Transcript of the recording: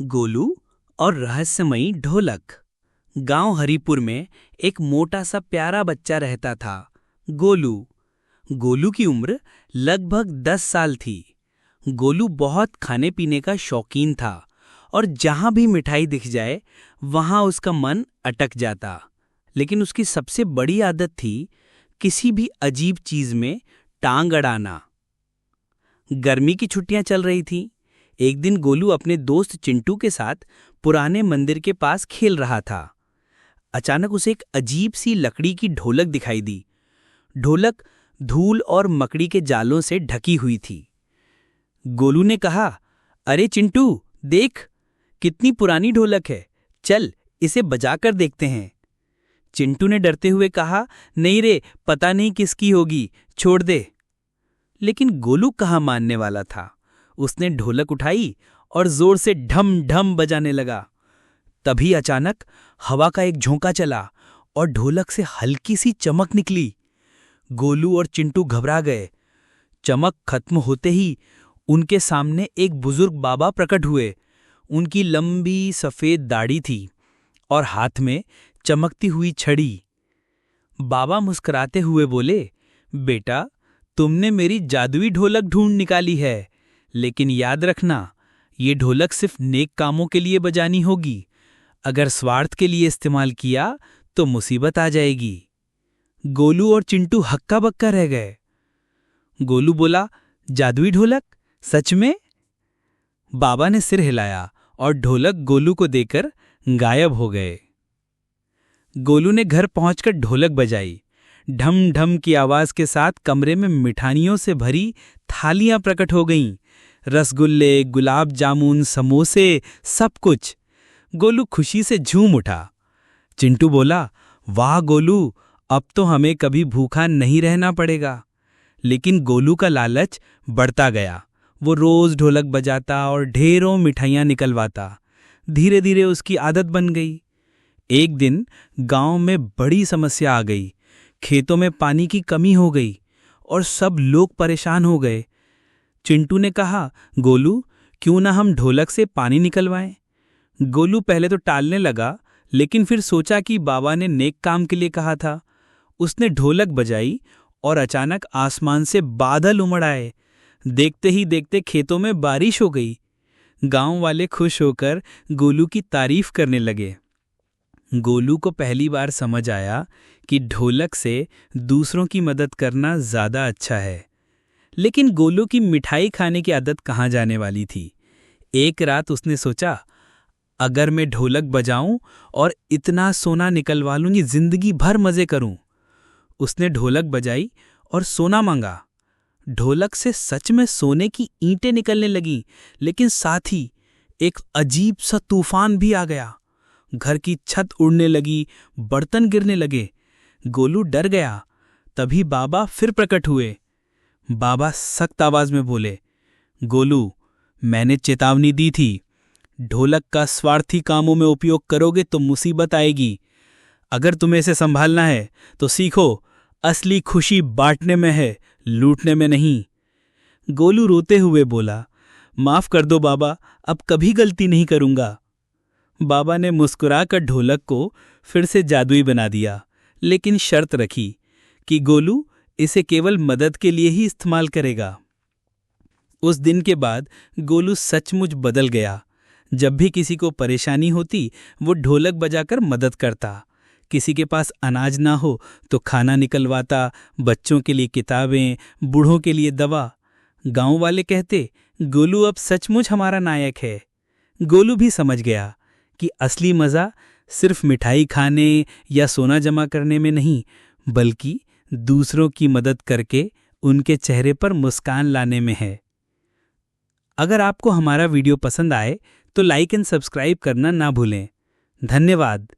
गोलू और रहस्यमयी ढोलक। गांव हरिपुर में एक मोटा सा प्यारा बच्चा रहता था, गोलू। गोलू की उम्र लगभग 10 साल थी। गोलू बहुत खाने पीने का शौकीन था और जहां भी मिठाई दिख जाए वहां उसका मन अटक जाता। लेकिन उसकी सबसे बड़ी आदत थी किसी भी अजीब चीज में टांग अड़ाना। गर्मी की छुट्टियां चल रही थीं। एक दिन गोलू अपने दोस्त चिंटू के साथ पुराने मंदिर के पास खेल रहा था। अचानक उसे एक अजीब सी लकड़ी की ढोलक दिखाई दी। ढोलक धूल और मकड़ी के जालों से ढकी हुई थी। गोलू ने कहा, अरे चिंटू, देख कितनी पुरानी ढोलक है, चल इसे बजाकर देखते हैं। चिंटू ने डरते हुए कहा, नहीं रे, पता नहीं किसकी होगी, छोड़ दे। लेकिन गोलू कहाँ मानने वाला था। उसने ढोलक उठाई और जोर से ढम ढम बजाने लगा। तभी अचानक हवा का एक झोंका चला और ढोलक से हल्की सी चमक निकली। गोलू और चिंटू घबरा गए। चमक खत्म होते ही उनके सामने एक बुजुर्ग बाबा प्रकट हुए। उनकी लंबी सफेद दाढ़ी थी और हाथ में चमकती हुई छड़ी। बाबा मुस्कुराते हुए बोले, बेटा, तुमने मेरी जादुई ढोलक ढूंढ निकाली है, लेकिन याद रखना, ये ढोलक सिर्फ नेक कामों के लिए बजानी होगी। अगर स्वार्थ के लिए इस्तेमाल किया तो मुसीबत आ जाएगी। गोलू और चिंटू हक्का बक्का रह गए। गोलू बोला, जादुई ढोलक, सच में? बाबा ने सिर हिलाया और ढोलक गोलू को देकर गायब हो गए। गोलू ने घर पहुंचकर ढोलक बजाई। ढम ढम की आवाज के साथ कमरे में मिठाइयों से भरी थालियां प्रकट हो गईं। रसगुल्ले, गुलाब जामुन, समोसे, सब कुछ। गोलू खुशी से झूम उठा। चिंटू बोला, वाह गोलू, अब तो हमें कभी भूखा नहीं रहना पड़ेगा। लेकिन गोलू का लालच बढ़ता गया। वो रोज ढोलक बजाता और ढेरों मिठाइयां निकलवाता। धीरे धीरे उसकी आदत बन गई। एक दिन गांव में बड़ी समस्या आ गई। खेतों में पानी की कमी हो गई और सब लोग परेशान हो गए। चिंटू ने कहा, गोलू, क्यों ना हम ढोलक से पानी निकलवाएं? गोलू पहले तो टालने लगा, लेकिन फिर सोचा कि बाबा ने नेक काम के लिए कहा था। उसने ढोलक बजाई और अचानक आसमान से बादल उमड़ आए। देखते ही देखते खेतों में बारिश हो गई। गांव वाले खुश होकर गोलू की तारीफ करने लगे। गोलू को पहली बार समझ आया कि ढोलक से दूसरों की मदद करना ज्यादा अच्छा है। लेकिन गोलू की मिठाई खाने की आदत कहाँ जाने वाली थी। एक रात उसने सोचा, अगर मैं ढोलक बजाऊं और इतना सोना निकलवा लूंगी, जिंदगी भर मजे करूं। उसने ढोलक बजाई और सोना मांगा। ढोलक से सच में सोने की ईंटें निकलने लगीं, लेकिन साथ ही एक अजीब सा तूफान भी आ गया। घर की छत उड़ने लगी, बर्तन गिरने लगे। गोलू डर गया। तभी बाबा फिर प्रकट हुए। बाबा सख्त आवाज में बोले, गोलू, मैंने चेतावनी दी थी, ढोलक का स्वार्थी कामों में उपयोग करोगे तो मुसीबत आएगी। अगर तुम्हें इसे संभालना है तो सीखो, असली खुशी बांटने में है, लूटने में नहीं। गोलू रोते हुए बोला, माफ कर दो बाबा, अब कभी गलती नहीं करूंगा। बाबा ने मुस्कुराकर ढोलक को फिर से जादुई बना दिया, लेकिन शर्त रखी कि गोलू इसे केवल मदद के लिए ही इस्तेमाल करेगा। उस दिन के बाद गोलू सचमुच बदल गया। जब भी किसी को परेशानी होती, वो ढोलक बजाकर मदद करता। किसी के पास अनाज ना हो तो खाना निकलवाता, बच्चों के लिए किताबें, बूढ़ों के लिए दवा। गांव वाले कहते, गोलू अब सचमुच हमारा नायक है। गोलू भी समझ गया कि असली मजा सिर्फ मिठाई खाने या सोना जमा करने में नहीं, बल्कि दूसरों की मदद करके उनके चेहरे पर मुस्कान लाने में है। अगर आपको हमारा वीडियो पसंद आए तो लाइक एंड सब्सक्राइब करना ना भूलें। धन्यवाद।